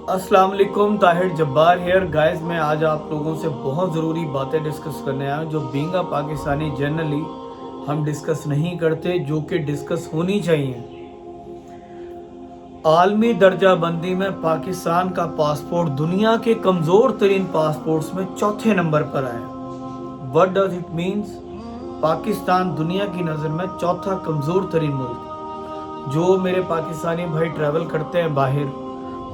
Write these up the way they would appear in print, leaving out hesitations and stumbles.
अस्सलाम वालेकुम, Tahir Jabbar hair guys. मैं आज आप लोगों से बहुत ज़रूरी बातें डिस्कस करने आया हूँ जो बीइंग अ पाकिस्तानी जनरली हम डिस्कस नहीं करते, जो कि डिस्कस होनी चाहिए। आलमी दर्जा बंदी में पाकिस्तान का पासपोर्ट दुनिया के कमज़ोर तरीन पासपोर्ट्स में चौथे नंबर पर आया। What does it means? Pakistan दुनिया की नज़र में चौथा कमज़ोर तरीन मुल्क। जो मेरे पाकिस्तानी भाई ट्रैवल करते हैं बाहर,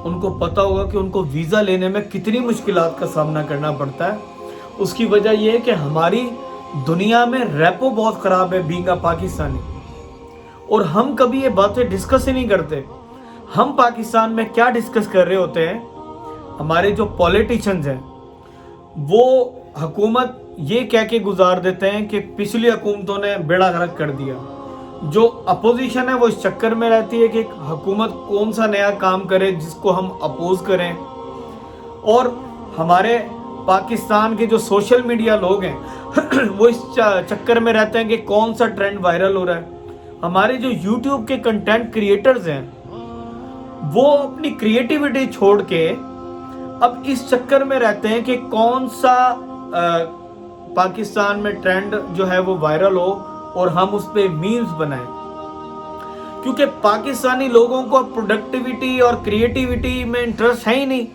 उनको पता होगा कि उनको वीज़ा लेने में कितनी मुश्किलात का सामना करना पड़ता है। उसकी वजह यह है कि हमारी दुनिया में रेपो बहुत ख़राब है बीइंग अ पाकिस्तानी, और हम कभी ये बातें डिस्कस ही नहीं करते। हम पाकिस्तान में क्या डिस्कस कर रहे होते हैं, हमारे जो पॉलिटिशियंस हैं वो हुकूमत ये कह के गुजार देते हैं कि पिछली हुकूमतों ने बेड़ा गर्क कर दिया। जो अपोजिशन है वो इस चक्कर में रहती है कि हुकूमत कौन सा नया काम करे जिसको हम अपोज करें, और हमारे पाकिस्तान के जो सोशल मीडिया लोग हैं वो इस चक्कर में रहते हैं कि कौन सा ट्रेंड वायरल हो रहा है। हमारे जो यूट्यूब के कंटेंट क्रिएटर्स हैं वो अपनी क्रिएटिविटी छोड़ के अब इस चक्कर में रहते हैं कि कौन सा पाकिस्तान में ट्रेंड जो है वो वायरल हो और हम उस पर मीम्स बनाएं। क्योंकि पाकिस्तानी लोगों को प्रोडक्टिविटी और क्रिएटिविटी में इंटरेस्ट है ही नहीं।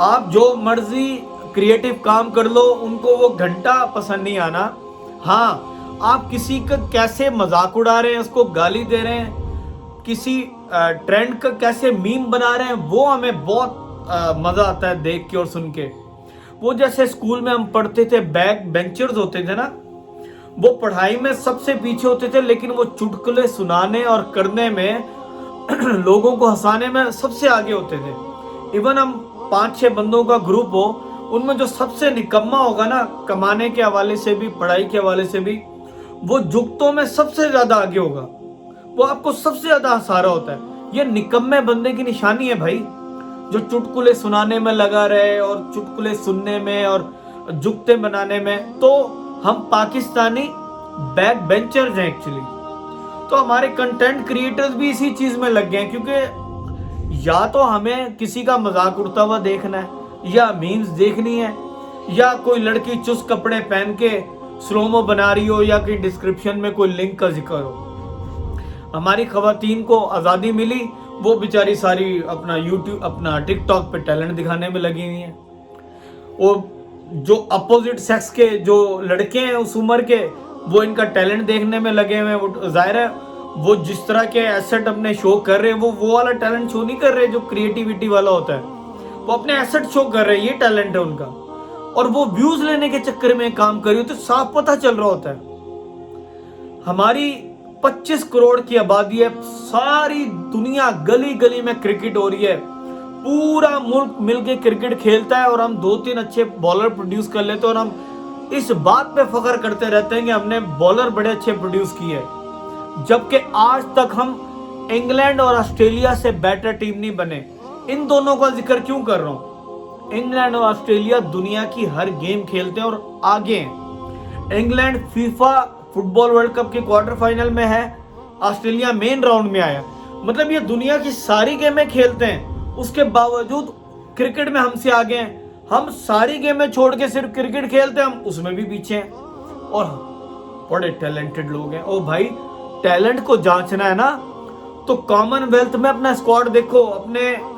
आप जो मर्जी क्रिएटिव काम कर लो, उनको वो घंटा पसंद नहीं आना। हाँ, आप किसी का कैसे मजाक उड़ा रहे हैं, उसको गाली दे रहे हैं, किसी ट्रेंड का कैसे मीम बना रहे हैं, वो हमें बहुत मजा आता है देख के और सुन के। वो जैसे स्कूल में हम पढ़ते थे, बैक बेंचर्स होते थे ना, वो पढ़ाई में सबसे पीछे होते थे, लेकिन वो चुटकुले सुनाने और करने में लोगों को हंसाने में सबसे आगे होते थे। इवन हम 5-6 बंदों का ग्रुप हो, उनमें जो सबसे निकम्मा होगा ना, कमाने के हवाले से भी पढ़ाई के हवाले से भी, वो जुगतों में सबसे ज्यादा आगे होगा, वो आपको सबसे ज्यादा हंसा रहा होता है। ये निकम्मे बंदे की निशानी है भाई, जो चुटकुले सुनाने में लगा रहे और चुटकुले सुनने में और जुगते बनाने में। तो हम पाकिस्तानी बैक बेंचर्स हैं एक्चुअली। तो हमारे कंटेंट क्रिएटर्स भी इसी चीज में लग गए हैं, क्योंकि या तो हमें किसी का मजाक उड़ता हुआ देखना है, या मीम्स देखनी है, या कोई लड़की चुस्त कपड़े पहन के स्लोमो बना रही हो, या कि डिस्क्रिप्शन में कोई लिंक का जिक्र हो। हमारी खवातीन को आज़ादी मिली, वो बेचारी सारी अपना यूट्यूब अपना टिकटॉक पे टैलेंट दिखाने में लगी हुई हैं। और जो अपोजिट सेक्स के जो लड़के हैं उस उम्र के, वो इनका टैलेंट देखने में लगे हुए हैं। वो जाहिर है वो जिस तरह के एसेट अपने शो कर रहे हैं, वो वाला टैलेंट शो नहीं कर रहे जो क्रिएटिविटी वाला होता है। वो अपने एसेट शो कर रहे हैं, ये टैलेंट है उनका, और वो व्यूज लेने के चक्कर में काम कर रही हो तो साफ पता चल रहा होता है। हमारी 25 करोड़ की आबादी है, सारी दुनिया गली गली में क्रिकेट हो रही है, पूरा मुल्क मिलके क्रिकेट खेलता है, और हम 2-3 अच्छे बॉलर प्रोड्यूस कर लेते हैं, और हम इस बात पे फख्र करते रहते हैं कि हमने बॉलर बड़े अच्छे प्रोड्यूस किए, जबकि आज तक हम इंग्लैंड और ऑस्ट्रेलिया से बेटर टीम नहीं बने। इन दोनों का जिक्र क्यों कर रहा हूं? इंग्लैंड और ऑस्ट्रेलिया दुनिया की हर गेम खेलते हैं और आगे हैं। England FIFA football world cup के क्वार्टर फाइनल में है, ऑस्ट्रेलिया मेन राउंड में आया। मतलब ये दुनिया की सारी गेमें खेलते हैं, उसके बावजूद क्रिकेट में हमसे आगे हैं। हम सारी गेमें छोड़ के सिर्फ क्रिकेट खेलते हैं, हम उसमें भी पीछे हैं, और बड़े टैलेंटेड लोग हैं। ओ भाई, टैलेंट को जांचना है ना तो कॉमनवेल्थ में अपना स्क्वाड देखो,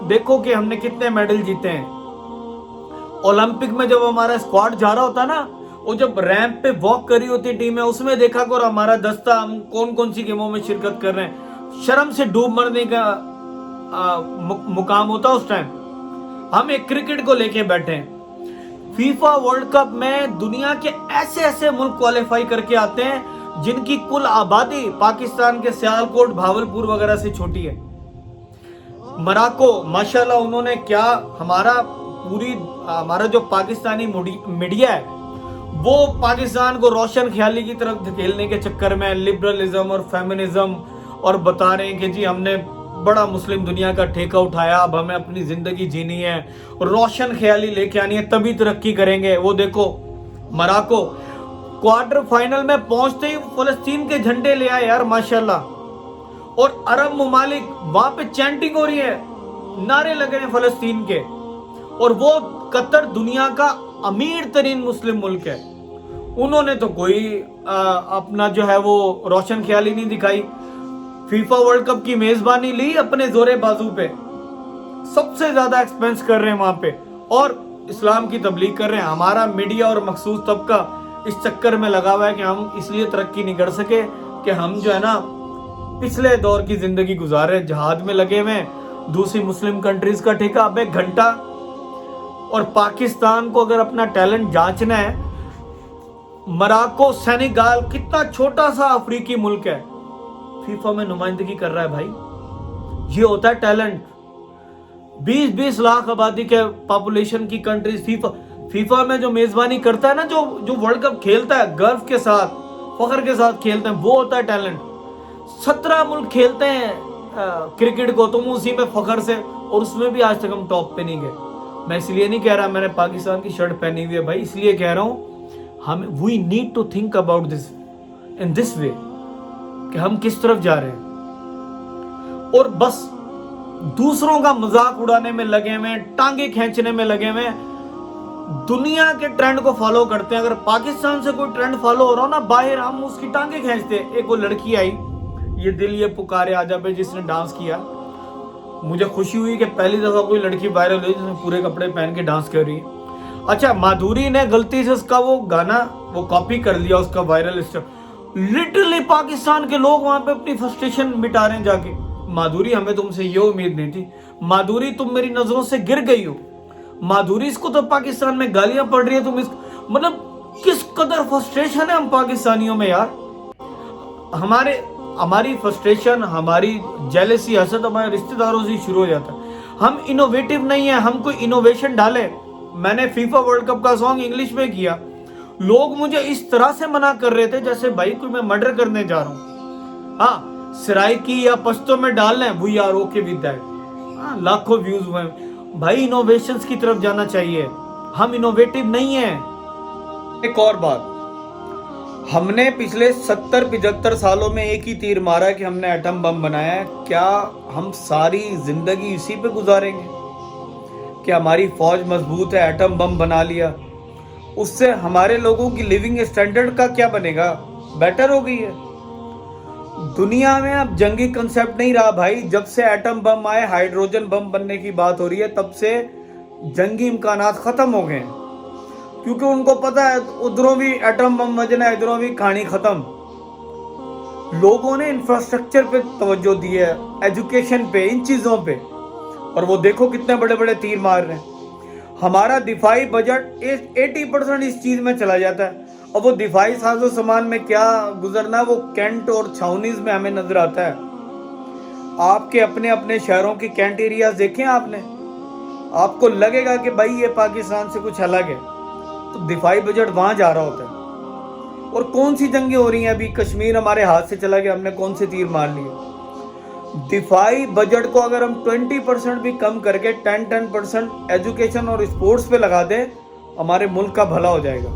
देखो कि हमने कितने मेडल जीते हैं। ओलंपिक में जब हमारा स्क्वाड जा रहा होता ना, वो जब रैंप पे वॉक करी होती टीम है, उसमें देखा करो हमारा दस्ता हम कौन कौन सी गेमों में शिरकत कर रहे हैं। शर्म से डूब मरने का मुकाम होता उस टाइम। हम एक क्रिकेट को लेके बैठे हैं। फीफा वर्ल्ड कप में दुनिया के ऐसे ऐसे मुल्क क्वालिफाई करके आते हैं जिनकी कुल आबादी पाकिस्तान के सियालकोट, भावलपुर वगैरह से छोटी है। मोरक्को माशाल्लाह, उन्होंने क्या हमारा जो पाकिस्तानी मीडिया है वो पाकिस्तान को रोशन ख्याली की तरफ धकेलने के चक्कर में लिबरलिज्म और फेमिनिज्म और बता रहे हैं कि जी हमने बड़ा मुस्लिम दुनिया का ठेका उठाया, अब हमें अपनी जिंदगी जीनी है, रोशन ख्याली लेके आनी है, तभी तरक्की करेंगे। वो देखो मोरक्को क्वार्टर फाइनल में पहुंचते ही फलस्तीन के झंडे ले आए यार माशाल्लाह। और अरब ममालिक वहां पे चैंटिंग हो रही है, नारे लगे हैं फलस्तीन के, और वो कतर दुनिया का अमीर तरीन मुस्लिम मुल्क है। उन्होंने तो कोई अपना जो है वो रोशन ख्याली नहीं दिखाई। फीफा वर्ल्ड कप की मेजबानी ली अपने जोरे बाजू पे, सबसे ज्यादा एक्सपेंस कर रहे हैं वहां पे, और इस्लाम की तबलीग कर रहे हैं। हमारा मीडिया और मखसूस तबका इस चक्कर में लगा हुआ है कि हम इसलिए तरक्की नहीं कर सके कि हम जो है ना पिछले दौर की जिंदगी गुजार रहे हैं, जहाद में लगे हुए हैं, दूसरी मुस्लिम कंट्रीज का ठेका अब एक घंटा। और पाकिस्तान को अगर अपना टैलेंट जांचना है, मोरक्को, सेनेगल, कितना छोटा सा अफ्रीकी मुल्क है, फीफा में नुमाइंदगी कर रहा है भाई। ये होता है टैलेंट। 20-20 लाख आबादी के पॉपुलेशन की कंट्रीज फीफा में जो मेजबानी करता है ना, जो वर्ल्ड कप खेलता है गर्व के साथ, फख्र के साथ खेलते हैं, वो होता है टैलेंट। 17 मुल्क खेलते हैं क्रिकेट को, तुम उसी में फख्र से, और उसमें भी आज तक हम टॉप पे नहीं गए। मैं इसलिए नहीं कह रहा मैंने पाकिस्तान की शर्ट पहनी हुई है भाई, इसलिए कह रहा हूं हम we need to think about this in this way कि हम किस तरफ जा रहे हैं। और बस दूसरों का मजाक उड़ाने में लगे हुए, टांगे खींचने में लगे हुए, दुनिया के ट्रेंड को फॉलो करते हैं। अगर पाकिस्तान से कोई ट्रेंड फॉलो हो रहा हो ना बाहर, हम उसकी टांगे खींचते हैं। एक वो लड़की आई, ये दिल ये पुकारे आजा पे, जिसने डांस किया, मुझे खुशी हुई कि पहली दफा कोई लड़की वायरल हुई जिसने पूरे कपड़े पहन के डांस कर रही है। अच्छा, माधुरी ने गलती से उसका वो गाना वो कॉपी कर लिया, उसका वायरल स्टेप। लिटरली पाकिस्तान के लोग वहां पे अपनी फ्रस्ट्रेशन मिटा रहे हैं जाके। माधुरी, हमें तुमसे ये उम्मीद नहीं थी। माधुरी, तुम मेरी नजरों से गिर गई हो। माधुरी, इसको तो पाकिस्तान में गालियां पड़ रही है, तुम इस मतलब किस कदर फ्रस्ट्रेशन है हम पाकिस्तानियों में यार। हमारी फ्रस्ट्रेशन, हमारी जेलसी, हसद हमारे रिश्तेदारों से शुरू हो जाता है। हम इनोवेटिव नहीं है, हम कोई इनोवेशन डाले। मैंने फीफा वर्ल्ड कप का सॉन्ग इंग्लिश में किया, लोग मुझे इस तरह से मना कर रहे थे जैसे भाई कोई मैं मर्डर करने जा रहा हूं। हाँ, सराइकी या पश्तो में डालना है, we are okay with that. हाँ, लाखों व्यूज हुए भाई। इनोवेशंस की तरफ जाना चाहिए, हम इनोवेटिव नहीं है। एक और बात, हमने पिछले 70-75 सालों में एक ही तीर मारा कि हमने एटम बम बनाया है। क्या हम सारी जिंदगी इसी पे गुजारेंगे? क्या हमारी फौज मजबूत है, एटम बम बना लिया, उससे हमारे लोगों की लिविंग स्टैंडर्ड का क्या बनेगा? बेटर हो गई है दुनिया में। अब जंगी कंसेप्ट नहीं रहा भाई। जब से एटम बम आए, हाइड्रोजन बम बनने की बात हो रही है, तब से जंगी इम्कानात खत्म हो गए हैं, क्योंकि उनको पता है उधरों भी एटम बम बजना है, इधरों भी कहानी खत्म। लोगों ने इंफ्रास्ट्रक्चर पे तवज्जो दी है, एजुकेशन पे, इन चीजों पे, और वो देखो कितने बड़े बड़े तीर मार रहे हैं। हमारा दिफाई बजट 80% इस चीज में चला जाता है, और वो दिफाई साजो सामान में क्या गुजरना है वो कैंट और छावनीज में हमें नजर आता है। आपके अपने अपने शहरों की कैंट एरियाज देखें आपने, आपको लगेगा कि भाई ये पाकिस्तान से कुछ अलग है, तो दिफाई बजट वहां जा रहा होता है। और कौन सी जंगें हो रही हैं? अभी कश्मीर हमारे हाथ से चला गया, हमने कौन से तीर मार लिए? दिफाई बजट को अगर हम 20% भी कम करके 10% एजुकेशन और स्पोर्ट्स पे लगा दें, हमारे मुल्क का भला हो जाएगा।